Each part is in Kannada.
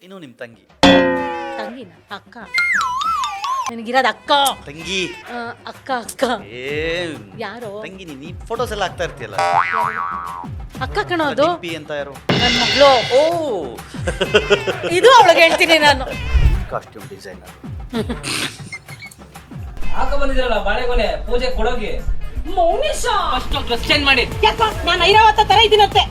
ಇನ್ನು ನಿಮ್ಮ ತಂಗಿ. ತಂಗಿನ ಅಕ್ಕ ನನಗಿರೋದು ಅಕ್ಕ ತಂಗಿ. ಅಕ್ಕ ಅಕ್ಕ ಏ ಯಾರು ತಂಗಿ ನೀ ಫೋಟೋಸ್ ಎಲ್ಲ ಹಾಕ್ತಾ ಇರ್ತೀಯಲ್ಲ. ಅಕ್ಕ ಕಣೋದು ಡಿಂಪಿ ಅಂತ ಯಾರು? ನನ್ನ ಮಗಳು. ಓ ಇದು ಅವಳಿಗೆ ಹೇಳ್ತೀನಿ ನಾನು. Costume designer. ಹಾಕ ಬಂದಿದ್ರಲ್ಲ ಬಾಳೆಗೊನೆ ಪೂಜೆ ಕೊಡೋಗಿ. ಮೌನಿಶ ಫಸ್ಟ್ ಡ್ರೆಸ್ ಚೇಂಜ್ ಮಾಡಿ. ಯಾಕ ನಾನು ಐರಾವತ ತರ ಇದೀನಂತೆ.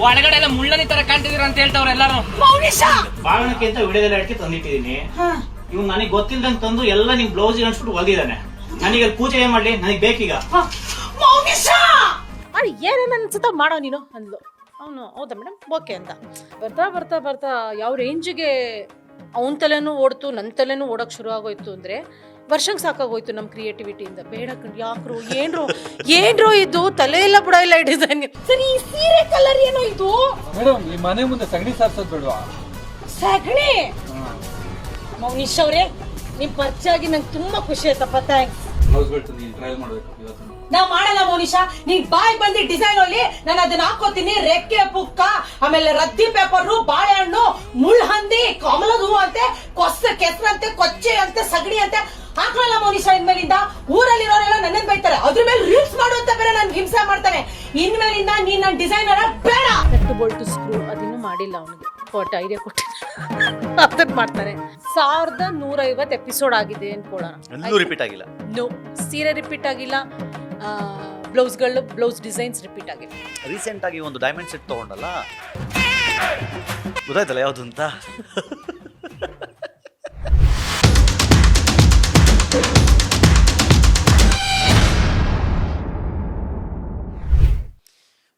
ಒಳಗಡೆ ಎಲ್ಲ ಮುಳ್ಳನಿ ತರ ಕಾಣ್ತಿದೀರ ಅಂತ ಹೇಳ್ತಾವ್ರೆ ಎಲ್ಲಾರು. ಮೌನಿಶ ಬಾಳಣಕ್ಕೆ ಅಂತ ವಿಡಿಯೋದಲ್ಲಿ ಅಡಿಕೆ ತಂದಿಟ್ಟಿದೀನಿ. ಇವ್ ನನಗೆ ಗೊತ್ತಿಲ್ದಂಗ್ ತಂದು ಎಲ್ಲ ನಿಮ್ ಬ್ಲೌಸ್ ಅನ್ಸ್ಬಿಟ್ಟು ಹೊಲ್ದಿದ್ದಾನೆ. ನನಗೆ ಅಲ್ಲಿ ಪೂಜೆ ಏನ್ ಮಾಡ್ಲಿ, ನನಗೆ ಬೇಕೀಗ. ಮೌನಿಶ ಅರೆ ಏನೇನು ಅನ್ಸುತ್ತ ಮಾಡೋ ನೀನು ಅಂದ್ಲು. ಅವನು ಹೌದಾ ಮೇಡಮ್ ಓಕೆ ಅಂತ ಬರ್ತಾ ಬರ್ತಾ ಬರ್ತಾ ಯಾವ ರೇಂಜಿಗೆ ಅವನ ತಲೆನೂ ಓಡ್ತು, ನನ್ನ ತಲೆನೂ ಓಡೋಕೆ ಶುರು ಆಗೋಯ್ತು ಅಂದರೆ ವರ್ಷಂಗೆ ಸಾಕಾಗೋಯ್ತು ನಮ್ಮ ಕ್ರಿಯೇಟಿವಿಟಿಯಿಂದ. ಬೇಡ ಕಣ್ ಯಾಕ್ರು ಏನ್ರು ಇದು ತಲೆ ಎಲ್ಲ ಬುಡ ಇಲ್ಲ ಡಿಸೈನ್. ಸರಿ ಈ ಸೀರೆ ಕಲರ್ ಏನೋ ಇದು ಮೇಡಮ್, ಈ ಮನೆ ಮುಂದೆ ಸಗಣಿ ಸಾರ್ಸೋದ್ ಬೇಡವಾ? ಸಗಣಿ. ಮೌನಿಶ್ ಅವರೇ ನಿಮ್ ಪರಿಚಯ ಆಗಿ ನಂಗೆ ತುಂಬಾ ಖುಷಿ ಆಯ್ತಪ್ಪ, ಥ್ಯಾಂಕ್ಸ್. ಬ್ಲೌಸ್ ಬಿಟ್ಟು ನೀನು ಟ್ರಯಲ್ ಮಾಡ್ಬೇಕು ಇವತ್ತು. ನಾ ಮಾಡಲ್ಲ ಮೌನಿಶಾ, ನೀನ್ ಬಾಯ್ ಬಂದಿ ಡಿಸೈನ್ ಅಲ್ಲಿ ನಾನು ಅದನ್ನ ಹಾಕೋತೀನಿ. ರೆಕ್ಕೆ ಪುಕ್ಕ, ಆಮೇಲೆ ರದ್ದಿ ಪೇಪರು, ಬಾಳೆಹಣ್ಣು, ಮುಳ್ಹಂದಿ, ಕಮಲದ ಹೂ ಅಂತೆ, ಕೆಸರಂತೆ, ಕೊಚ್ಚೆ ಅಂತೆ, ಸಗಣಿ ಅಂತೆ ಹಾಕ್ಲಲ್ಲ ಮೌನಿಶಾ. ಇನ್ಮೇಲಿಂದ ಊರಲ್ಲಿರೋರೆಲ್ಲ ನನ್ನನ್ ಬೈತಾರೆ, ಅದ್ರ ಮೇಲೆ ರೀಲ್ಸ್ ಮಾಡು ಅಂತ ಬೇರೆ ನನ್ಗೆ ಹಿಂಸೆ ಮಾಡ್ತಾನೆ. ಇನ್ಮೇಲಿಂದ ನೀನ್ ನನ್ನ ಡಿಸೈನರ್ ಬೇಡ. ಬೋಲ್ಟು ಸ್ಕ್ರೂ ಅದಿನ್ನೂ ಮಾಡಿಲ್ಲ ಅವನಿಗೆ, ಫೋಟೋ ಐಡಿಯಾ ಕೊಟ್ಟಿಲ್ಲ ಅದನ್ನ ಮಾಡ್ತಾನೆ. 1150 ಎಪಿಸೋಡ್ ಆಗಿದೆ ಅನ್ಕೊಳ್ಳೋಣ. ಎಲ್ಲೂ ರಿಪೀಟ್ ಆಗಿಲ್ಲ. ನೋ, ಸೀರೆ ರಿಪೀಟ್ ಆಗಿಲ್ಲ, ಬ್ಲೌಸ್ ಡಿಸೈನ್ಸ್ ರಿಪೀಟ್ ಆಗಿದೆ. ರೀಸೆಂಟ್ ಆಗಿ ಒಂದು ಡೈಮಂಡ್ ಸೆಟ್ ತಗೊಂಡಲ್ಲ, ಗೊತ್ತಾಯ್ತಲ್ಲ ಯಾವುದು ಅಂತ?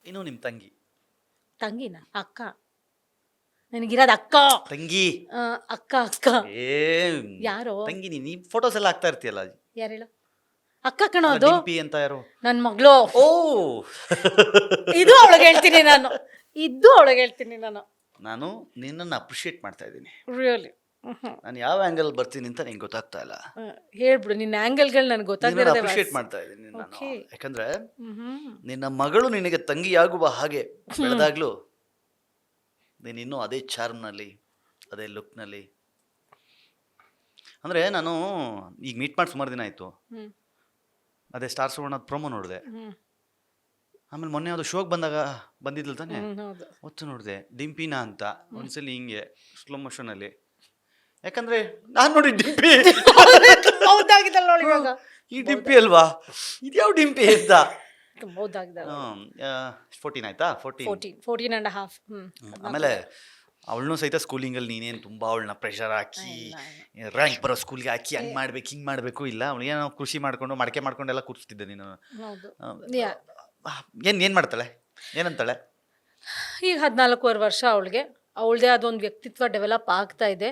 ಇನ್ನು ನಿಮ್ಮ ತಂಗಿ. ತಂಗಿನ ಅಕ್ಕ ನನಗಿರೋದು ಅಕ್ಕ. ತಂಗಿ. ಅಕ್ಕ ಅಕ್ಕ ಏ ಯಾರು? ತಂಗಿ ನೀ ಫೋಟೋಸ್ ಎಲ್ಲ ಹಾಕ್ತಾ ಇರ್ತೀಯಲ್ಲ. ಯಾರು ಹೇಳು? ಅಕ್ಕ ಕಣೋದು ಡಿಂಪಿ ಅಂತ ಯಾರು? ನನ್ನ ಮಗಳು. ಓ ಇದು ಅವಳಿಗೆ ಹೇಳ್ತೀನಿ ನಾನು. ನಾನು ನಿನ್ನನ್ನು ಅಪ್ರಿಷಿಯೇಟ್ ಮಾಡ್ತಾ ಇದ್ದೀನಿ. ರಿಯಲಿ ನಾನು ಯಾವ ಆಂಗಲ್ ಬರ್ತೀನಿ ಅಂತ ನಿಂಗೆ ಗೊತ್ತಾಗ್ತಾ ಇಲ್ಲ. ಹೇಳ್ಬಿಡು ನಿನ್ನ ಆಂಗಲ್ಗಳು ನನಗೆ ಗೊತ್ತಾಗ್ತಿರೋದೇ. ಅಪ್ರಿಷಿಯೇಟ್ ಮಾಡ್ತಾ ಇದ್ದೀನಿ ನಾನು. Okay. ಯಾಕಂದ್ರೆ ನಿನ್ನ ಮಗಳು ನಿನಗೆ ತಂಗಿಯಾಗುವ ಹಾಗೆ ಬೆಳೆದಾಗ್ಲೂ ನೀನು ಇನ್ನೂ ಅದೇ ಚಾರ್ಮ್ನಲ್ಲಿ, ಅದೇ ಲುಕ್ನಲ್ಲಿ. ಅಂದರೆ ನಾನು ಈಗ ಮೀಟ್ ಮಾಡಿ ಸುಮಾರು ದಿನ ಆಯಿತು. ಅದೇ ಸ್ಟಾರ್ ಸುವರ್ಣದ ಪ್ರೊಮೋ ನೋಡಿದೆ. ಆಮೇಲೆ ಮೊನ್ನೆ ಅದು ಶೋಗೆ ಬಂದಿದ್ಲು ತಾನೆ, ಹೊತ್ತು ನೋಡಿದೆ ಡಿಂಪಿನಾ ಅಂತ. ಒಂದ್ಸಲಿ ಹಿಂಗೆ ಸ್ಲೋ ಮೋಷನಲ್ಲಿ, ಯಾಕಂದ್ರೆ ನಾನು ನೋಡಿ ಡಿಂಪಿ ಹೌದಾಗಿದ್ದಲ್ಲ ನೋಡಿ ಇವಾಗ. ಈ ಡಿಂಪಿ ಅಲ್ವಾ, ಇದ್ಯಾವ ಡಿಂಪಿ ಅಂತ. 14 ಆಯ್ತಾ? 14.5. ಆಮೇಲೆ ಅವಳನ್ನೂ ಸಹಿತ ಸ್ಕೂಲಿಂಗಲ್ಲಿ ನೀನೇನು ತುಂಬ ಅವಳನ್ನ ಪ್ರೆಷರ್ ಹಾಕಿ ರ್ಯಾಂಕ್ ಬರೋ ಸ್ಕೂಲ್ಗೆ ಹಾಕಿ ಹಂಗೆ ಮಾಡ್ಬೇಕು ಹಿಂಗೆ ಮಾಡಬೇಕು ಇಲ್ಲ. ಅವಳಿಗೆ ನಾವು ಕೃಷಿ ಮಾಡ್ಕೊಂಡು ಮಡಕೆ ಮಾಡ್ಕೊಂಡೆಲ್ಲ ಕೂರಿಸ್ತಿದ್ದೆ ನೀನು. ಏನು ಮಾಡ್ತಾಳೆ, ಏನಂತಾಳೆ? ಈಗ 14 ವರ್ಷ ಅವಳಿಗೆ. ಅವಳದೇ ಅದೊಂದು ವ್ಯಕ್ತಿತ್ವ ಡೆವಲಪ್ ಆಗ್ತಾ ಇದೆ.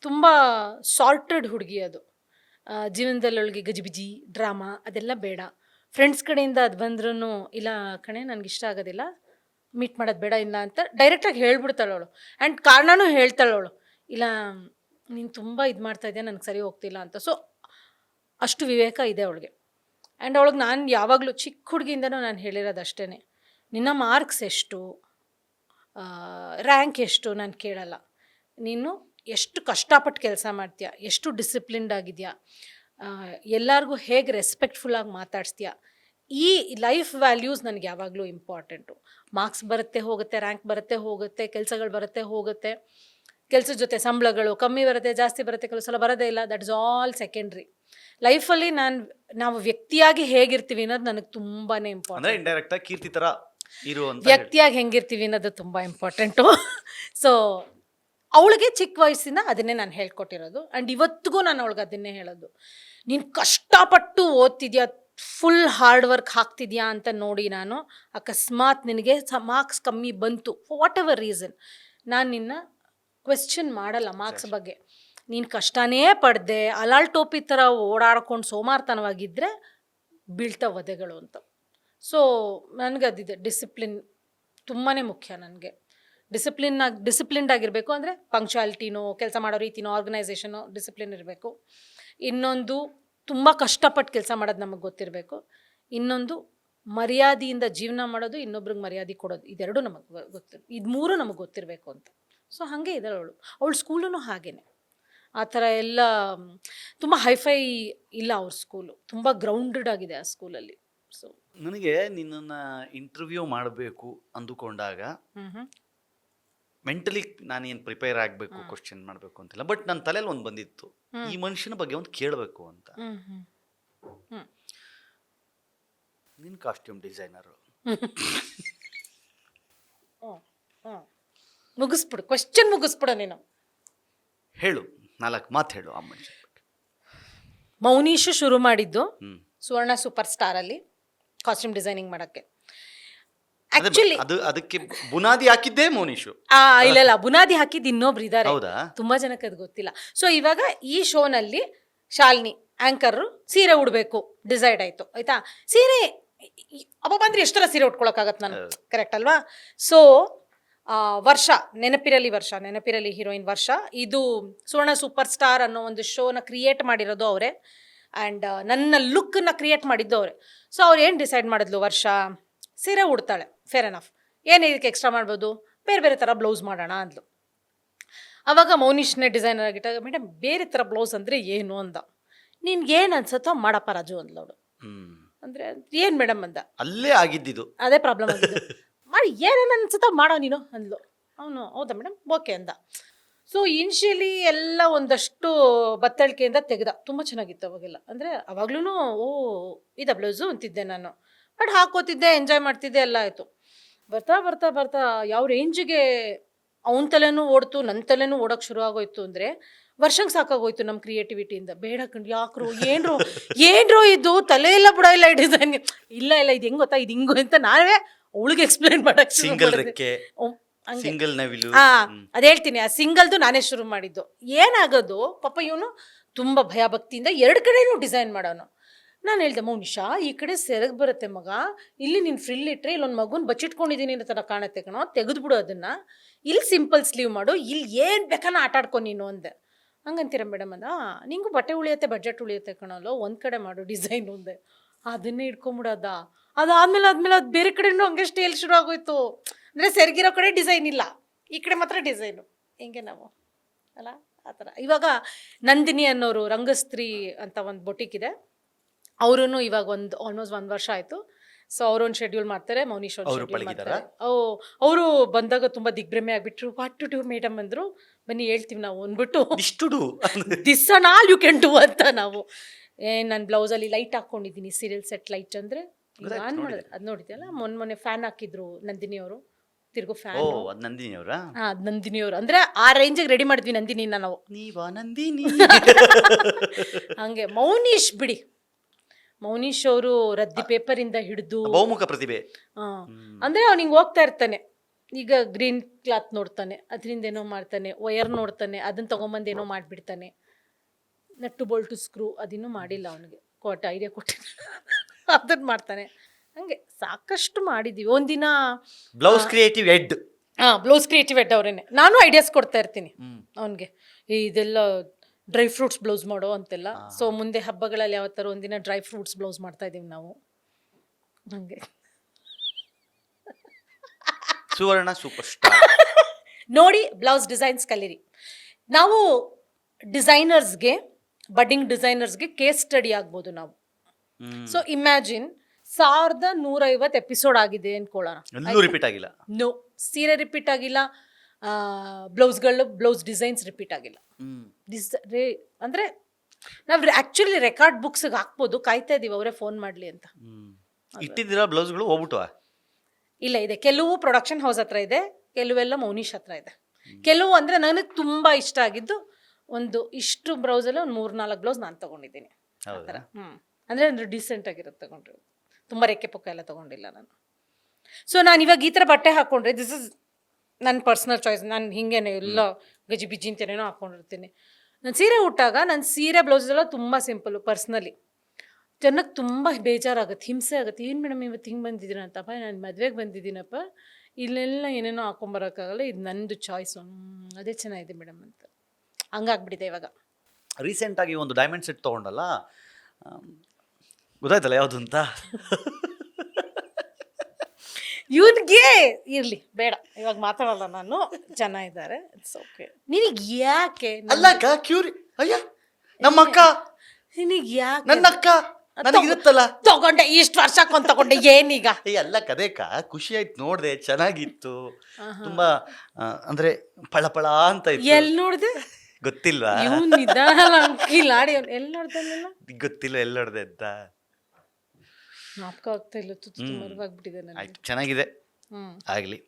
ತುಂಬ ಸಾರ್ಟೆಡ್ ಹುಡುಗಿ ಅದು. ಜೀವನದಲ್ಲಿ ಅವಳಿಗೆ ಗಜಿಬಿಜಿ ಡ್ರಾಮಾ ಅದೆಲ್ಲ ಬೇಡ. ಫ್ರೆಂಡ್ಸ್ ಕಡೆಯಿಂದ ಅದು ಬಂದ್ರೂ ಇಲ್ಲ ಕಣೆ ನನಗಿಷ್ಟ ಆಗೋದಿಲ್ಲ, ಮೀಟ್ ಮಾಡೋದು ಬೇಡ ಇಲ್ಲ ಅಂತ ಡೈರೆಕ್ಟಾಗಿ ಹೇಳ್ಬಿಡ್ತಾಳೆ ಅವಳು. ಆ್ಯಂಡ್ ಕಾರಣನೂ ಹೇಳ್ತಾಳೆ ಅವಳು, ಇಲ್ಲ ನೀನು ತುಂಬ ಇದು ಮಾಡ್ತಾ ಇದೆಯಾ, ನನಗೆ ಸರಿ ಹೋಗ್ತಿಲ್ಲ ಅಂತ. ಸೊ ಅಷ್ಟು ವಿವೇಕ ಇದೆ ಅವಳಿಗೆ. ಆ್ಯಂಡ್ ಅವಳಿಗೆ ನಾನು ಯಾವಾಗಲೂ ಚಿಕ್ಕ ಹುಡುಗಿಯಿಂದನೂ ನಾನು ಹೇಳಿರೋದು ಅಷ್ಟೇ, ನಿನ್ನ ಮಾರ್ಕ್ಸ್ ಎಷ್ಟು, ರ್ಯಾಂಕ್ ಎಷ್ಟು ನಾನು ಕೇಳಲ್ಲ, ನೀನು ಎಷ್ಟು ಕಷ್ಟಪಟ್ಟು ಕೆಲಸ ಮಾಡ್ತೀಯ, ಎಷ್ಟು ಡಿಸಿಪ್ಲಿನ್ಡ್ ಆಗಿದೆಯಾ, ಎಲ್ಲರಿಗೂ ಹೇಗೆ ರೆಸ್ಪೆಕ್ಟ್ಫುಲ್ಲಾಗಿ ಮಾತಾಡಿಸ್ತೀಯ, ಈ ಲೈಫ್ ವ್ಯಾಲ್ಯೂಸ್ ನನಗೆ ಯಾವಾಗಲೂ ಇಂಪಾರ್ಟೆಂಟು. ಮಾರ್ಕ್ಸ್ ಬರುತ್ತೆ ಹೋಗುತ್ತೆ, ರ್ಯಾಂಕ್ ಬರುತ್ತೆ ಹೋಗುತ್ತೆ, ಕೆಲಸಗಳು ಬರುತ್ತೆ ಹೋಗುತ್ತೆ, ಕೆಲಸದ ಜೊತೆ ಸಂಬಳಗಳು ಕಮ್ಮಿ ಬರುತ್ತೆ ಜಾಸ್ತಿ ಬರುತ್ತೆ, ಕೆಲವು ಸಲ ಬರೋದೇ ಇಲ್ಲ. That is all secondary. ಲೈಫಲ್ಲಿ ನಾವು ವ್ಯಕ್ತಿಯಾಗಿ ಹೇಗಿರ್ತೀವಿ ಅನ್ನೋದು ನನಗೆ ತುಂಬಾ ಇಂಪಾರ್ಟೆಂಟ್. ಇಂಡೈರೆಕ್ಟಾಗಿ ಕೀರ್ತಿ ಥರ ಇರುವಂತ ವ್ಯಕ್ತಿಯಾಗಿ ಹೆಂಗಿರ್ತೀವಿ ಅನ್ನೋದು ತುಂಬ ಇಂಪಾರ್ಟೆಂಟು. ಸೊ ಅವಳಿಗೆ ಚಿಕ್ಕ ವಯಸ್ಸಿಂದ ಅದನ್ನೇ ನಾನು ಹೇಳ್ಕೊಟ್ಟಿರೋದು. ಆ್ಯಂಡ್ ಇವತ್ತಿಗೂ ನಾನು ಅವಳಿಗೆ ಅದನ್ನೇ ಹೇಳೋದು, ನೀನು ಕಷ್ಟಪಟ್ಟು ಓದ್ತಿದ್ಯಾ, ಫುಲ್ ಹಾರ್ಡ್ ವರ್ಕ್ ಹಾಕ್ತಿದ್ಯಾ ಅಂತ ನೋಡಿ ನಾನು ಅಕಸ್ಮಾತ್ ನಿನಗೆ ಮಾರ್ಕ್ಸ್ ಕಮ್ಮಿ ಬಂತು ಫಾರ್ ವಾಟ್ ಎವರ್ ರೀಸನ್, ನಾನು ನಿನ್ನ ಕ್ವೆಶ್ಚನ್ ಮಾಡಲ್ಲ ಮಾರ್ಕ್ಸ್ ಬಗ್ಗೆ. ನೀನು ಕಷ್ಟನೇ ಪಡೆದೆ ಅಲಾಲ್ ಟೋಪಿ ಥರ ಓಡಾಡ್ಕೊಂಡು ಸೋಮಾರ್ತನವಾಗಿದ್ದರೆ ಬೀಳ್ತಾ ವಧೆಗಳು ಅಂತ. ಸೊ ನನಗೆ ಅದಿದೆ, ಡಿಸಿಪ್ಲಿನ್ ತುಂಬಾ ಮುಖ್ಯ ನನಗೆ. ಡಿಸಿಪ್ಲಿನ್ಡ್ ಆಗಿರಬೇಕು ಅಂದರೆ ಪಂಕ್ಚುಯಾಲಿಟಿನೋ, ಕೆಲಸ ಮಾಡೋ ರೀತಿನೋ, ಆರ್ಗನೈಸೇಷನೋ ಡಿಸಿಪ್ಲಿನ್ ಇರಬೇಕು. ಇನ್ನೊಂದು ತುಂಬ ಕಷ್ಟಪಟ್ಟು ಕೆಲಸ ಮಾಡೋದು ನಮಗೆ ಗೊತ್ತಿರಬೇಕು. ಇನ್ನೊಂದು ಮರ್ಯಾದೆಯಿಂದ ಜೀವನ ಮಾಡೋದು, ಇನ್ನೊಬ್ರಿಗೆ ಮರ್ಯಾದೆ ಕೊಡೋದು, ಇದೆರಡು ನಮಗೆ ಇದು ಮೂರು ನಮಗೆ ಗೊತ್ತಿರಬೇಕು ಅಂತ. ಸೊ ಹಾಗೆ ಇದ್ದಾಳೆ ಅವಳು ಸ್ಕೂಲೂ ಹಾಗೇನೆ ಆ ಥರ ಎಲ್ಲ ತುಂಬ ಹೈಫೈ ಇಲ್ಲ ಅವ್ರ ಸ್ಕೂಲು, ತುಂಬ ಗ್ರೌಂಡೆಡ್ ಆಗಿದೆ ಆ ಸ್ಕೂಲಲ್ಲಿ. ಸೊ ನನಗೆ ನಿನ್ನನ್ನು ಇಂಟರ್ವ್ಯೂ ಮಾಡಬೇಕು ಅಂದುಕೊಂಡಾಗ ಮೆಂಟಲಿ ನಾನೇನು ಪ್ರಿಪೇರ್ ಆಗಬೇಕು, ಕ್ವಶನ್ ಮಾಡಬೇಕು ಅಂತಿಲ್ಲ, ಬಟ್ ನನ್ನ ತಲೆಯಲ್ಲಿ ಒಂದು ಬಂದಿತ್ತು, ಈ ಮನುಷ್ಯನ ಬಗ್ಗೆ ಒಂದು ಕೇಳಬೇಕು ಅಂತ. ನಿನ್ನ ಕಾಸ್ಟ್ಯೂಮ್ ಡಿಸೈನರು ಮುಗಿಸ್ಬಿಡು, ಕ್ವಶನ್ ಮುಗಿಸ್ಬಿಡು ನೀನು. ಹೇಳು, 4 ಮಾತು ಹೇಳು ಆ ಮನುಷ್ಯನ ಬಗ್ಗೆ. ಮೌನೀಶು ಶುರು ಮಾಡಿದ್ದು ಸುವರ್ಣ ಸೂಪರ್ ಸ್ಟಾರಲ್ಲಿ ಕಾಸ್ಟ್ಯೂಮ್ ಡಿಸೈನಿಂಗ್ ಮಾಡೋಕ್ಕೆ. ಆಕ್ಚುಲಿ ಅದಕ್ಕೆ ಬುನಾದಿ ಹಾಕಿದ್ದೇ ಮೋನಿಶು. ಇಲ್ಲ ಬುನಾದಿ ಹಾಕಿದ್ದು ಇನ್ನೊಬ್ರು ಇದ್ದಾರೆ, ಹೌದಾ? ತುಂಬಾ ಜನಕ್ಕೆ ಅದು ಗೊತ್ತಿಲ್ಲ. ಸೊ ಇವಾಗ ಈ ಶೋನಲ್ಲಿ ಶಾಲಿನಿ ಆಂಕರ್ ಸೀರೆ ಉಡ್ಬೇಕು ಡಿಸೈಡ್ ಆಯ್ತು, ಆಯ್ತಾ? ಸೀರೆ ಅಪ್ಪ ಬಂದ್ರೆ ಎಷ್ಟರ ಸೀರೆ ಉಟ್ಕೊಳಕ್ಕಾಗತ್ತೆ ನಾನು, ಕರೆಕ್ಟ್ ಅಲ್ವಾ? ಸೊ ವರ್ಷ ನೆನಪಿರಲಿ ಹೀರೋಯಿನ್ ವರ್ಷ, ಇದು ಸುವರ್ಣ ಸೂಪರ್ ಸ್ಟಾರ್ ಅನ್ನೋ ಒಂದು ಶೋನ ಕ್ರಿಯೇಟ್ ಮಾಡಿರೋದು ಅವರೇ, ಆ್ಯಂಡ್ ನನ್ನ ಲುಕ್ಕನ್ನ ಕ್ರಿಯೇಟ್ ಮಾಡಿದ್ದು ಅವರೇ. ಸೊ ಅವ್ರು ಏನು ಡಿಸೈಡ್ ಮಾಡಿದ್ಲು, ವರ್ಷ ಸೀರೆ ಉಡ್ತಾಳೆ, ಫೇರ್ ಎನಫ್, ಏನು ಇದಕ್ಕೆ ಎಕ್ಸ್ಟ್ರಾ ಮಾಡ್ಬೋದು, ಬೇರೆ ಬೇರೆ ಥರ ಬ್ಲೌಸ್ ಮಾಡೋಣ ಅಂದ್ಲು. ಆವಾಗ ಮೌನೀಶ್ನೇ ಡಿಸೈನರ್ ಆಗಿಟ್ಟಾಗ, ಮೇಡಮ್ ಬೇರೆ ಥರ ಬ್ಲೌಸ್ ಅಂದರೆ ಏನು ಅಂದ. ನಿನ್ಗೆ ಏನು ಅನ್ಸುತ್ತೋ ಮಾಡಪ್ಪ ರಾಜು ಅಂದ್ಲವಳು. ಅಂದರೆ ಏನು ಮೇಡಮ್ ಅಂದ. ಅಲ್ಲೇ ಆಗಿದ್ದಿದ್ದು ಅದೇ ಪ್ರಾಬ್ಲಮ್ ಆಗಿದ್ದು. ಮಾಡಿ ಏನೇನು ಅನ್ಸುತ್ತೋ ಮಾಡೋ ನೀನು ಅಂದ್ಲು. ಅವನು ಹೌದಾ ಮೇಡಮ್ ಓಕೆ ಅಂದ. ಸೊ ಇನಿಷಿಯಲಿ ಎಲ್ಲ ಒಂದಷ್ಟು ಬತ್ತಳಿಕೆಯಿಂದ ತೆಗೆದ, ತುಂಬ ಚೆನ್ನಾಗಿತ್ತು ಅವಾಗೆಲ್ಲ. ಅಂದರೆ ಅವಾಗ್ಲೂ ಓ ಇದ ಬ್ಲೌಸು ಅಂತಿದ್ದೆ ನಾನು, ಬಟ್ ಹಾಕೋತಿದ್ದೆ, ಎಂಜಾಯ್ ಮಾಡ್ತಿದ್ದೆ, ಎಲ್ಲ ಆಯಿತು. ಬರ್ತಾ ಬರ್ತಾ ಬರ್ತಾ ಯಾವ ರೇಂಜಿಗೆ ಅವನ ತಲೆನೂ ಓಡ್ತು, ನನ್ನ ತಲೆನೂ ಓಡೋಕೆ ಶುರು ಆಗೋಯ್ತು ಅಂದರೆ ವರ್ಷಂಗೆ ಸಾಕಾಗೋಯ್ತು ನಮ್ಮ ಕ್ರಿಯೇಟಿವಿಟಿಯಿಂದ. ಬೇಡ ಕಂಡು ಯಾಕ್ರು ಏನ್ರೋ ಇದು ತಲೆ ಎಲ್ಲ ಬುಡ ಇಲ್ಲ ಈ ಡಿಸೈನ್ಗೆ, ಇಲ್ಲ ಇದು ಹೆಂಗೆ ಗೊತ್ತಾ, ಇದು ಹಿಂಗು ಅಂತ ನಾವೇ ಅವಳಿಗೆ ಎಕ್ಸ್ಪ್ಲೇನ್ ಮಾಡಕ್ಕೆ ಸಿಂಗಲ್ ರೆಕ್ಕೆ, ಸಿಂಗಲ್ ನವಿಲು. ಅದ್ ಹೇಳ್ತೀನಿ, ಆ ಸಿಂಗಲ್ದು ನಾನೇ ಶುರು ಮಾಡಿದ್ದು. ಏನಾಗೋದು ಪಾಪ ಇವನು ತುಂಬ ಭಯ ಭಕ್ತಿಯಿಂದ 2 ಕಡೆನೂ ಡಿಸೈನ್ ಮಾಡೋನು. ನಾನು ಹೇಳ್ದೆ, ಮೌನಿಶಾ ಈ ಕಡೆ ಸೆರಗ್ ಬರುತ್ತೆ ಮಗ, ಇಲ್ಲಿ ನೀನು ಫ್ರಿಲ್ ಇಟ್ಟರೆ ಇಲ್ಲೊಂದು ಮಗುನ ಬಚ್ಚಿಟ್ಕೊಂಡಿದ್ದೀನಿ ಅನ್ನೋ ಥರ ಕಾಣುತ್ತೆ ಕಣೋ, ತೆಗೆದ್ಬಿಡು ಅದನ್ನು, ಇಲ್ಲಿ ಸಿಂಪಲ್ ಸ್ಲೀವ್ ಮಾಡು, ಇಲ್ಲಿ ಏನು ಬೇಕಾನ ಆಟ ಆಡ್ಕೊ ನೀನು ಅಂದೆ. ಹಂಗಂತೀರ ಮೇಡಮ್ ಅಂದ. ನಿಂಗೂ ಬಟ್ಟೆ ಉಳಿಯುತ್ತೆ, ಬಡ್ಜೆಟ್ ಉಳಿಯುತ್ತೆ ಕಣಲ್ಲೋ, ಒಂದು ಕಡೆ ಮಾಡು ಡಿಸೈನ್ ಒಂದೆ, ಅದನ್ನೇ ಇಟ್ಕೊಂಬಿಡೋದ. ಅದಾದ್ಮೇಲೆ ಅದು ಬೇರೆ ಕಡೆನೂ ಹಂಗೆ ಸ್ಟೈಲ್ ಶುರು ಆಗೋಯ್ತು. ಅಂದರೆ ಸೆರಗಿರೋ ಕಡೆ ಡಿಸೈನ್ ಇಲ್ಲ, ಈ ಕಡೆ ಮಾತ್ರ ಡಿಸೈನು, ಹೆಂಗೆ ನಾವು ಅಲ್ಲ ಆ ಥರ. ಇವಾಗ ನಂದಿನಿ ಅನ್ನೋರು ರಂಗಸ್ತ್ರೀ ಅಂತ ಒಂದು ಬೊಟಿಕ್ ಇದೆ, ಅವರು ಇವಾಗ ಆಲ್ಮೋಸ್ಟ್ 1 ವರ್ಷ ಆಯಿತು. ಸೊ ಅವರೊಂದು ಶೆಡ್ಯೂಲ್ ಮಾಡ್ತಾರೆ, ಮೌನೀಶ್ ಒಂದು ಶೆಡ್ಯೂಲ್ ಮಾಡ್ತಾರೆ. ಅವರು ಬಂದಾಗ ತುಂಬ ದಿಗ್ಭ್ರಮೆ ಆಗಿಬಿಟ್ರು. ವಾಟ್ ಟು ಡೂ ಮೇಡಮ್ ಅಂದರು. ಬನ್ನಿ ಹೇಳ್ತೀವಿ ನಾವು ಅಂದ್ಬಿಟ್ಟು, this on all you can do ಅಂತ ನಾವು. ನಾನು ಬ್ಲೌಸಲ್ಲಿ ಲೈಟ್ ಹಾಕ್ಕೊಂಡಿದ್ದೀನಿ, ಸೀರಿಯಲ್ ಸೆಟ್ ಲೈಟ್ ಅಂದರೆ ಆನ್ ಮಾಡಿದ್ರೆ ಅದು ನೋಡಿದ್ಯಲ್ಲ, ಮೊನ್ನೆ ಫ್ಯಾನ್ ಹಾಕಿದ್ರು ನಂದಿನಿ ಅವರು, ತಿರ್ಗೋ ಫ್ಯಾನ್. ನಂದಿನಿಯವರು ಅಂದರೆ ಆ ರೇಂಜಿಗೆ ರೆಡಿ ಮಾಡಿದ್ವಿ ನಂದಿನಿನ ನಾವು. ನೀವಾ ನಂದಿನಿ ಹಂಗೆ ಮೌನೀಶ್ ಬಿಡಿ, ಮೌನೀಶ್ ಅವರು ರದ್ದಿ ಪೇಪರಿಂದ ಹಿಡಿದು ಬಹುಮುಖ ಪ್ರತಿಭೆ. ಅಂದರೆ ಅವ್ನು ಹಿಂಗೆ ಹೋಗ್ತಾ ಇರ್ತಾನೆ, ಈಗ ಗ್ರೀನ್ ಕ್ಲಾತ್ ನೋಡ್ತಾನೆ, ಅದರಿಂದ ಏನೋ ಮಾಡ್ತಾನೆ, ವಯರ್ ನೋಡ್ತಾನೆ, ಅದನ್ನ ತೊಗೊಂಬಂದು ಏನೋ ಮಾಡಿಬಿಡ್ತಾನೆ, ನಟ್ಟು ಬೋಲ್ಟು ಸ್ಕ್ರೂ ಅದಿನ್ನೂ ಮಾಡಿಲ್ಲ ಅವನಿಗೆ, ಐಡಿಯಾ ಕೊಟ್ಟಿದ್ದ ಅದನ್ನು ಮಾಡ್ತಾನೆ. ಹಂಗೆ ಸಾಕಷ್ಟು ಮಾಡಿದ್ದೀವಿ. ಒಂದಿನ blouse creative head, blouse creative head ಅವರೇನೆ. ನಾನು ಐಡಿಯಾಸ್ ಕೊಡ್ತಾ ಇರ್ತೀನಿ ಅವನಿಗೆ, ಇದೆಲ್ಲ ಡ್ರೈ ಫ್ರೂಟ್ಸ್ ಬ್ಲೌಸ್ ಮಾಡೋ ಅಂತೆಲ್ಲ. ಸೊ ಮುಂದೆ ಹಬ್ಬಗಳಲ್ಲಿ ಯಾವ ಥರ ಒಂದಿನ ಡ್ರೈ ಫ್ರೂಟ್ಸ್ ಬ್ಲೌಸ್ ಮಾಡ್ತಾ ಇದ್ದೀವಿ ನಾವು. ಹಂಗೆ ಸುವರ್ಣ ಸೂಪರ್ ಸ್ಟಾರ್ ನೋಡಿ, ಬ್ಲೌಸ್ ಡಿಸೈನ್ಸ್ ಕಲೀರಿ. ನಾವು ಡಿಸೈನರ್ಸ್ಗೆ, ಬಡ್ಡಿಂಗ್ ಡಿಸೈನರ್ಸ್ಗೆ ಕೇಸ್ ಸ್ಟಡಿ ಆಗ್ಬೋದು ನಾವು. ಸೊ ಇಮ್ಯಾಜಿನ್ 1150 ಎಪಿಸೋಡ್ ಆಗಿದೆ ಅನ್ಕೊಳ್ಳೋಣ, ರಿಪೀಟ್ ಆಗಿಲ್ಲ, ನೋ ಸೀರೆ ರಿಪೀಟ್ ಆಗಿಲ್ಲ, ಬ್ಲೌಸ್ ಡಿಸೈನ್ಸ್ ರಿಪೀಟ್ ಆಗಿಲ್ಲ. ಅಂದರೆ ನಾವು ಆ್ಯಕ್ಚುಲಿ ರೆಕಾರ್ಡ್ ಬುಕ್ಸ್ಗೆ ಹಾಕ್ಬೋದು, ಕಾಯ್ತಾ ಇದ್ದೀವಿ ಅವರೇ ಫೋನ್ ಮಾಡಲಿ ಅಂತ. ಇಟ್ಟಿದ್ದೀರಾ ಬ್ಲೌಸ್ಗಳು ಹೋಗ್ಬಿಟ್ಟು? ಇಲ್ಲ, ಇದೆ ಕೆಲವು ಪ್ರೊಡಕ್ಷನ್ ಹೌಸ್ ಹತ್ರ ಇದೆ, ಕೆಲವೆಲ್ಲ ಮೌನೀಶ್ ಹತ್ರ ಇದೆ. ಕೆಲವು ಅಂದರೆ ನನಗೆ ತುಂಬ ಇಷ್ಟ ಆಗಿದ್ದು ಇಷ್ಟು ಬ್ಲೌಸಲ್ಲಿ ಒಂದು 3-4 ಬ್ಲೌಸ್ ನಾನು ತೊಗೊಂಡಿದ್ದೀನಿ ಆ ಥರ. ಅಂದರೆ ಡಿಸೆಂಟ್ ಆಗಿರೋದು ತೊಗೊಂಡಿರೋದು, ತುಂಬ ರೆಕ್ಕೆ ಪೊಕ್ಕ ಎಲ್ಲ ತೊಗೊಂಡಿಲ್ಲ ನಾನು. ಸೊ ನಾನು ಇವಾಗ ಈ ಥರ ಬಟ್ಟೆ ಹಾಕ್ಕೊಂಡ್ರೆ ದಿಸ್ ಇಸ್ ನನ್ನ ಪರ್ಸ್ನಲ್ ಚಾಯ್ಸ್. ನಾನು ಹಿಂಗೇನೆ ಎಲ್ಲ ಗಜಿ ಬಿಜಿ ಅಂತೇನೇನೋ ಹಾಕ್ಕೊಂಡಿರ್ತೀನಿ. ನಾನು ಸೀರೆ ಉಟ್ಟಾಗ ನನ್ನ ಸೀರೆ ಬ್ಲೌಸೆಲ್ಲ ತುಂಬ ಸಿಂಪಲ್ಲು. ಪರ್ಸ್ನಲಿ ಜನಕ್ಕೆ ತುಂಬ ಬೇಜಾರಾಗುತ್ತೆ, ಹಿಂಸೆ ಆಗುತ್ತೆ. ಏನು ಮೇಡಮ್ ಇವತ್ತು ಹಿಂಗೆ ಬಂದಿದ್ದೀನಂತಪ್ಪ, ನಾನು ಮದುವೆಗೆ ಬಂದಿದ್ದೀನಪ್ಪ, ಇಲ್ಲೆಲ್ಲ ಏನೇನೋ ಹಾಕ್ಕೊಂಬರೋಕ್ಕಾಗಲ್ಲ, ಇದು ನಂದು ಚಾಯ್ಸು, ಅದೇ ಚೆನ್ನಾಗಿದೆ ಮೇಡಮ್ ಅಂತ. ಹಂಗಾಗ್ಬಿಟ್ಟಿದೆ ಇವಾಗ. ರೀಸೆಂಟಾಗಿ ಒಂದು ಡೈಮಂಡ್ ಸೆಟ್ ತೊಗೊಂಡಲ್ಲ, ಗೊತ್ತಾಯ್ತಲ್ಲ ಯಾವುದು ಅಂತ? ಇವನ್ಗೆ ಇರ್ಲಿ ಬೇಡ ಇವಾಗ ಮಾತಾಡಲ್ಲ ನಾನು, ಜನ ಇದ್ದಾರೆ, ಇಟ್ಸ್ ಓಕೆ. ನಿನಗೆ ಯಾಕೆ ಅಲ್ಲ ಅಕ್ಕ ಕ್ಯೂರಿ ಅಯ್ಯ ನಮ್ಮ ಅಕ್ಕ ನಿನಗೆ ಯಾಕೆ ನನ್ನ ಅಕ್ಕ ನನಗಿರುತ್ತಲ್ಲ. ತಗೊಂಡೆ ಇಷ್ಟು ವರ್ಷಕ್ಕೊಂದು ತಗೊಂಡೆ ಏನೀಗ? ಎಲ್ಲ ಕದೇಕ ಖುಷಿ ಆಯ್ತು ನೋಡ್ದೆ, ಚೆನ್ನಾಗಿತ್ತು ತುಂಬಾ ಅಂದ್ರೆ ಪಳಪಳ ಅಂತ ಇತ್ತು. ಎಲ್ಲಿ ನೋಡ್ದೆ? ಗೊತ್ತಿಲ್ವಾ? ಇವ್ನು ನಿಧಾನ ಇಲ್ಲ ಆಡಿ ಅವ್ನು ಎಲ್ಲಿ ನೋಡ್ದೆ? ಗೊತ್ತಿಲ್ಲ ಎಲ್ಲಿ ನೋಡ್ದೆ ಅಂತ. ಜ್ಞಾಪಕ ಆಗ್ತಾ ಇಲ್ಲ, ತುತ್ತು ಮರವಾಗ್ಬಿಟ್ಟಿದೆ ನನಗೆ. ಆಯ್ತು ಚೆನ್ನಾಗಿದೆ, ಹ್ಮ್ ಆಗ್ಲಿ.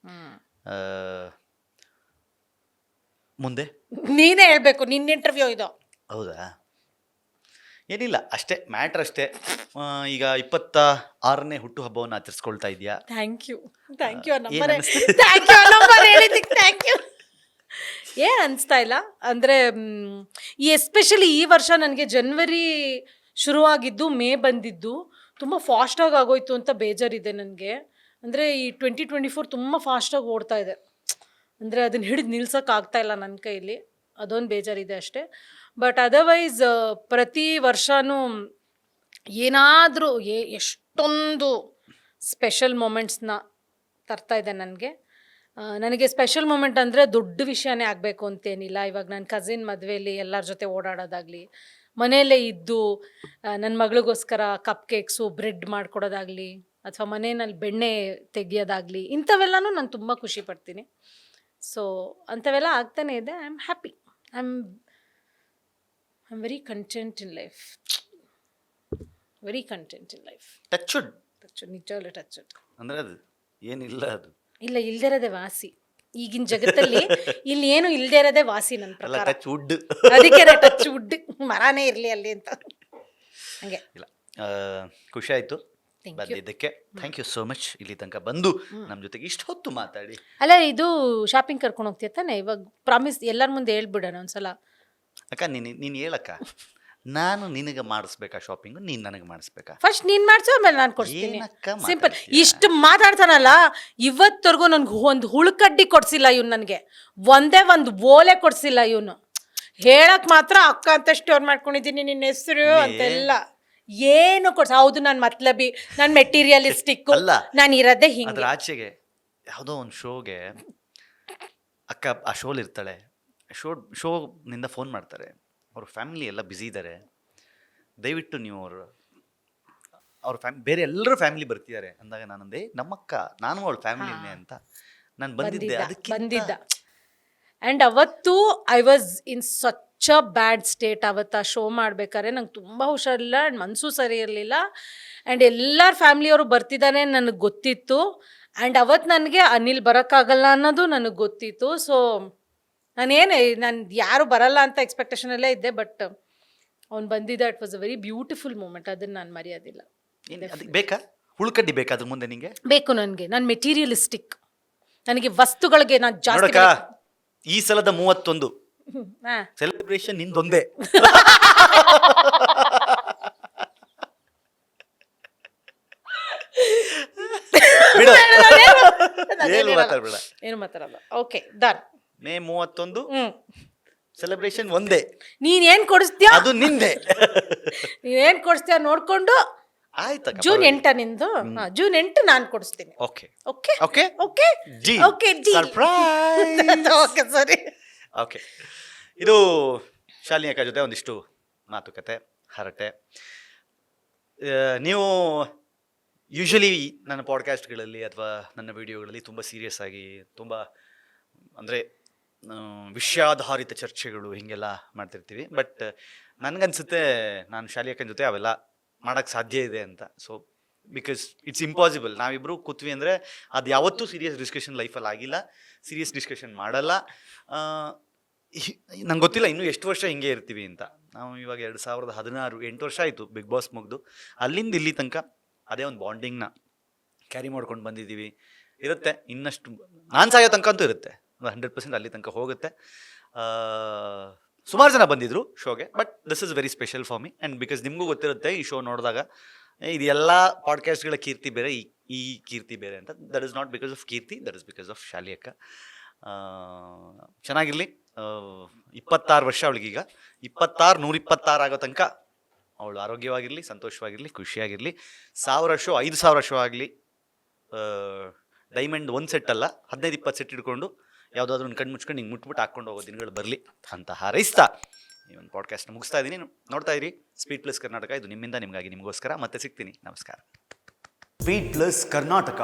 ಹ್ಮ್ ಆ, ಮುಂದೆ ನೀನೇ ಹೇಳ್ಬೇಕು, ನಿನ್ನ ಇಂಟರ್ವ್ಯೂ ಇದು. ಹೌದಾ? ಏನಿಲ್ಲ, ಅಷ್ಟೇ ಮ್ಯಾಟ್ರ್ ಅಷ್ಟೇ. ಈಗ 26ನೇ ಹುಟ್ಟುಹಬ್ಬವನ್ನು ಆಚರಿಸ್ಕೊಳ್ತಾ ಇದೆಯಾ? ಥ್ಯಾಂಕ್ ಯು ಥ್ಯಾಂಕ್ ಯು ಏನ್ ಅನಿಸ್ತು? ಥ್ಯಾಂಕ್ ಯು ನಂಬರ್ ಹೇಳಿದ್ದಕ್ಕೆ ಥ್ಯಾಂಕ್ ಯು. ಏನು ಅನಿಸ್ತಾ ಇಲ್ಲ ಅಂದರೆ, ಈ ಎಸ್ಪೆಷಲಿ ಈ ವರ್ಷ ನನಗೆ ಜನವರಿ ಶುರುವಾಗಿದ್ದು ಮೇ ಬಂದಿದ್ದು ತುಂಬ ಫಾಸ್ಟಾಗಿ ಆಗೋಯ್ತು ಅಂತ ಬೇಜಾರಿದೆ ನನಗೆ. ಅಂದರೆ ಈ 2024 ತುಂಬ ಫಾಸ್ಟಾಗಿ ಓಡ್ತಾ ಇದೆ, ಅಂದರೆ ಅದನ್ನು ಹಿಡಿದು ನಿಲ್ಸೋಕ್ಕಾಗ್ತಾ ಇಲ್ಲ ನನ್ನ ಕೈಲಿ, ಅದೊಂದು ಬೇಜಾರಿದೆ ಅಷ್ಟೇ. ಬಟ್ ಅದರ್ವೈಸ್ ಪ್ರತಿ ವರ್ಷವೂ ಏನಾದರೂ ಎಷ್ಟೊಂದು ಸ್ಪೆಷಲ್ ಮೊಮೆಂಟ್ಸ್ನ ತರ್ತಾ ಇದೆ ನನಗೆ. ನನಗೆ ಸ್ಪೆಷಲ್ ಮೂಮೆಂಟ್ ಅಂದರೆ ದೊಡ್ಡ ವಿಷಯನೇ ಆಗಬೇಕು ಅಂತೇನಿಲ್ಲ. ಇವಾಗ ನನ್ನ ಕಸಿನ್ ಮದುವೆಯಲ್ಲಿ ಎಲ್ಲರ ಜೊತೆ ಓಡಾಡೋದಾಗಲಿ, ಮನೆಯಲ್ಲೇ ಇದ್ದು ನನ್ನ ಮಗಳಿಗೋಸ್ಕರ ಕಪ್ ಕೇಕ್ಸು ಬ್ರೆಡ್ ಮಾಡ್ಕೊಡೋದಾಗಲಿ, ಅಥವಾ ಮನೆಯಲ್ಲಿ ಬೆಣ್ಣೆ ತೆಗಿಯೋದಾಗಲಿ, ಇಂಥವೆಲ್ಲನೂ ನಾನು ತುಂಬ ಖುಷಿ ಪಡ್ತೀನಿ. ಸೊ ಅಂಥವೆಲ್ಲ ಆಗ್ತಾನೇ ಇದೆ. I am happy, I am very content in life, very content in life. Touchwood ನಿಜವಾಗ್ಲೂ ಟಚ್ ಅಂದ್ರೆ ಅದು ಏನಿಲ್ಲ, ಅದು ಇಲ್ಲ, ಇಲ್ದೇ ಇರೋದೇ ವಾಸಿ ಈಗಿನ ಜಗತ್ತಲ್ಲಿ. ಇಲ್ಲಿ ಏನು ಇಲ್ದೇ ಇರೋದೇ ವಾಸಿ ನನ್ನ ಅಲ್ಲ, ಪ್ರಕಾರ. Touch wood. ಅದಕ್ಕೆ ಟಚ್ ವುಡ್, ಮರನೇ ಇರಲಿ ಅಲ್ಲಿ ಅಂತ. ಹಂಗೆ ಇಲ್ಲ, ಖುಷಿ ಆಯ್ತು ಬಂದಿದ್ದಕ್ಕೆ. Thank you so much. ಇಲ್ಲಿ ತನಕ ಬಂದು ನಮ್ಮ ಜೊತೆಗೆ ಇಷ್ಟು ಹೊತ್ತು ಮಾತಾಡಿ. ಅಲ್ಲ, ಇದು ಶಾಪಿಂಗ್ ಕರ್ಕೊಂಡು ಹೋಗ್ತೀಯ ತಾನೆ? ಇವಾಗ ಪ್ರಾಮಿಸ್ ಎಲ್ಲರ ಮುಂದೆ ಹೇಳ್ಬಿಡೋಣ ಒಂದ್ಸಲ. ಅಕ್ಕ ನೀನು ಹೇಳಕ್ಕ, ನಾನು ನಿನಗೆ ಮಾಡಿಸ್ಬೇಕಾ ಶಾಪಿಂಗು, ನೀನು ನನಗೆ ಮಾಡಿಸ್ಬೇಕಾ? ಫಸ್ಟ್ ನೀನ್ ಮಾಡ್ಸೋ, ಆಮೇಲೆ ನಾನು ಕೊಡ್ತೀನಿ. ಏನಕ್ಕ ಸಿಂಪಲ್. ಮಾತಾಡ್ತೀಯ? ಇಷ್ಟು ಮಾತಾಡ್ತಾನಲ್ಲ, ಇವತ್ತವರೆಗೂ ನನ್ಗೆ ಒಂದು ಹುಳುಕಡ್ಡಿ ಕೊಡ್ಸಿಲ್ಲ ಇವನು, ನನಗೆ ಒಂದೇ ಒಂದು ಓಲೆ ಕೊಡ್ಸಿಲ್ಲ ಇವನು. ಹೇಳಕ್ ಮಾತ್ರ ಅಕ್ಕ ಅಂತ ಸ್ಟೋರ್ ಮಾಡ್ಕೊಂಡಿದ್ದೀನಿ ನಿನ್ನ ಹೆಸರು ಅಂತೆಲ್ಲ ಏನು ಕೊಡ್ಸ. ಹೌದು, ನಾನು ಮತ್ಲಬಿ, ನಾನು ಮೆಟೀರಿಯಲಿಸ್ಟಿಕ್, ಅಲ್ಲ, ನಾನು ಇರೋದೇ ಹಿಂಗೆ. ಅದ್ರ ಆಚೆಗೆ ಯಾವುದೋ ಒಂದು ಶೋಗೆ ಅಕ್ಕ ಆ ಶೋಲ್ ಇರ್ತಾಳೆ, ಶೋನಿಂದ ಫೋನ್ ಮಾಡ್ತಾರೆ, ಅವ್ರ ಫ್ಯಾಮಿಲಿ ಎಲ್ಲ ಬ್ಯುಸಿ ಇದ್ದಾರೆ, ದಯವಿಟ್ಟು ನೀವು ಅವ್ರ ಬೇರೆ ಎಲ್ಲರೂ ಫ್ಯಾಮಿಲಿ ಬರ್ತಿದ್ದಾರೆ ಅಂದಾಗ ನಾನಂದೆ ನಮ್ಮಕ್ಕ, ನಾನು ಅವಳ ಫ್ಯಾಮಿಲಿನೇ ಅಂತ ನಾನು ಬಂದಿದ್ದೆ. ಅದಕ್ಕೆ ಬಂದಿದ್ದ. ಆ್ಯಂಡ್ ಅವತ್ತು I was in such a bad state. ಅವತ್ತು ಆ ಶೋ ಮಾಡ್ಬೇಕಾದ್ರೆ ನಂಗೆ ತುಂಬ ಹುಷಾರಿಲ್ಲ, ಆ್ಯಂಡ್ ಮನಸ್ಸು ಸರಿ ಇರಲಿಲ್ಲ, ಆ್ಯಂಡ್ ಎಲ್ಲರ ಫ್ಯಾಮಿಲಿಯವರು ಬರ್ತಿದ್ದಾರೆ ನನಗೆ ಗೊತ್ತಿತ್ತು. ಆ್ಯಂಡ್ ಅವತ್ತು ನನಗೆ ಅನಿಲ್ ಬರೋಕ್ಕಾಗಲ್ಲ ಅನ್ನೋದು ನನಗೆ ಗೊತ್ತಿತ್ತು. ಸೊ ನಾನು ಯಾರು ಬರಲ್ಲ ಅಂತ ಎಕ್ಸ್ಪೆಕ್ಟೇಷನಲ್ಲೇ ಇದ್ದೆ, ಬಟ್ ಅವ್ನು ಬಂದಿದ್ದ. It was a very beautiful moment, ಅದನ್ನು ನಾನು ಮರೆಯೋದಿಲ್ಲ. ಅದಕ್ಕೆ ಬೇಕಾ ಹುಳುಕಡ್ಡಿ ಬೇಕಾ ಅದ್ರ ಮುಂದೆ ನಿಂಗೆ? ಬೇಕು ನನಗೆ. ನಾನು ಮೆಟೀರಿಯಲಿಸ್ಟಿಕ್, ನನಗೆ ವಸ್ತುಗಳಿಗೆ ನಾನು ಜಾಸ್ತಿ. ನೋಡಕ್ಕ, ಈ ಸಲದ 31 ಹಾಂ, ಸೆಲೆಬ್ರೇಷನ್ ನಿಂದೊಂದೇ. ಬಿಡು, ಏನು ಮಾತಾಡ್ಬೇಡ. ಏನು ಮಾತಾಡಲ್ಲ. Okay, done. ಮೇ 31 ಸೆಲೆಬ್ರೇಷನ್ ಒಂದೇ. ನೀನೇನ್ ಕೊಡಿಸ್ತೀಯ ಅದು ನಿಂದೆ. ನೀನೇನ್ ಕೊಡಿಸ್ತೀಯ ನೋಡ್ಕೊಂಡು. ಆಯ್ತಕ್ಕ, ಜೂನ್ 8 ನಿಂದು. ಜೂನ್ 8 ನಾನು ಕೊಡಿಸ್ತೀನಿ. Okay okay okay okay G okay G. Surprise. Okay, ಸರಿ. ಓಕೆ, ಇದು ಶಾಲಿನಿ ಅಕ್ಕ ಜೊತೆ ಒಂದಿಷ್ಟು ಮಾತುಕತೆ, ಹರಟೆ. ನೀವು ಯೂಶಲಿ ನನ್ನ ಪಾಡ್ಕಾಸ್ಟ್ಗಳಲ್ಲಿ ಅಥವಾ ನನ್ನ ವಿಡಿಯೋಗಳಲ್ಲಿ ತುಂಬ ಸೀರಿಯಸ್ ಆಗಿ, ತುಂಬ ಅಂದರೆ ವಿಷಯಾಧಾರಿತ ಚರ್ಚೆಗಳು ಹೀಗೆಲ್ಲ ಮಾಡ್ತಿರ್ತೀವಿ. ಬಟ್ ನನಗನ್ಸುತ್ತೆ ನಾನು ಶಾಲಿನಿ ಅಕ್ಕನ ಜೊತೆ ಅವೆಲ್ಲ ಮಾಡೋಕ್ಕೆ ಸಾಧ್ಯ ಇದೆ ಅಂತ. So because it's impossible. ನಾವಿಬ್ಬರು ಕೂತ್ವಿ ಅಂದರೆ ಅದು ಯಾವತ್ತೂ ಸೀರಿಯಸ್ ಡಿಸ್ಕಷನ್ ಲೈಫಲ್ಲಿ ಆಗಿಲ್ಲ, ಸೀರಿಯಸ್ ಡಿಸ್ಕಷನ್ ಮಾಡಲ್ಲ. ನಂಗೆ ಗೊತ್ತಿಲ್ಲ ಇನ್ನೂ ಎಷ್ಟು ವರ್ಷ ಹಿಂಗೆ ಇರ್ತೀವಿ ಅಂತ. ನಾವು ಇವಾಗ 2016, 8 ವರ್ಷ ಆಯಿತು ಬಿಗ್ ಬಾಸ್ ಮುಗಿದು. ಅಲ್ಲಿಂದ ಇಲ್ಲಿ ತನಕ ಅದೇ ಒಂದು ಬಾಂಡಿಂಗ್ನ ಕ್ಯಾರಿ ಮಾಡ್ಕೊಂಡು ಬಂದಿದ್ದೀವಿ. ಇರುತ್ತೆ ಇನ್ನಷ್ಟು, ನಾನು ಸಾಯೋ ತನಕ ಅಂತೂ ಇರುತ್ತೆ, 100% ಅಲ್ಲಿ ತನಕ ಹೋಗುತ್ತೆ. ಸುಮಾರು ಜನ ಬಂದಿದ್ರು ಶೋಗೆ, but this is very special for me. And because ನಿಮಗೂ ಗೊತ್ತಿರುತ್ತೆ ಈ ಶೋ ನೋಡಿದಾಗ ಇದು ಎಲ್ಲ ಪಾಡ್ಕಾಸ್ಟ್ಗಳ ಕೀರ್ತಿ ಬೇರೆ, ಈ ಕೀರ್ತಿ ಬೇರೆ ಅಂತ. That is not because of ಕೀರ್ತಿ, that is because of Shali ಅಕ್ಕ. ಚೆನ್ನಾಗಿರಲಿ. 26 ವರ್ಷ ಅವಳಿಗೀಗ. 26, 126 ಆಗೋ ತನಕ ಅವಳು ಆರೋಗ್ಯವಾಗಿರಲಿ, ಸಂತೋಷವಾಗಿರಲಿ, ಖುಷಿಯಾಗಿರಲಿ. 1000 ಶೋ 5000 ಶೋ ಆಗಲಿ, ಡೈಮಂಡ್ ಒಂದು ಸೆಟ್ ಅಲ್ಲ 15-20 ಸೆಟ್ ಹಿಡ್ಕೊಂಡು ಯಾವುದಾದ್ರೂ ಒಂದು ಕಣ್ಣು ಮುಚ್ಕೊಂಡು ಹಿಂಗೆ ಮುಟ್ಬಿಟ್ಟು ಹಾಕ್ಕೊಂಡು ಹೋಗೋ ದಿನಗಳು ಬರಲಿ ಅಂತ ಹಾರೈಸ್ತಾ ಈ ಒಂದು ಪಾಡ್ಕಾಸ್ಟ್ನ ಮುಗಿಸ್ತಾ ಇದ್ದೀನಿ. ನೋಡ್ತಾ ಇರಿ ಸ್ಪೀಡ್ ಪ್ಲಸ್ ಕರ್ನಾಟಕ. ಇದು ನಿಮ್ಮಿಂದ ನಿಮಗಾಗಿ ನಿಮಗೋಸ್ಕರ. ಮತ್ತೆ ಸಿಗ್ತೀನಿ. ನಮಸ್ಕಾರ. Speed plus Karnataka.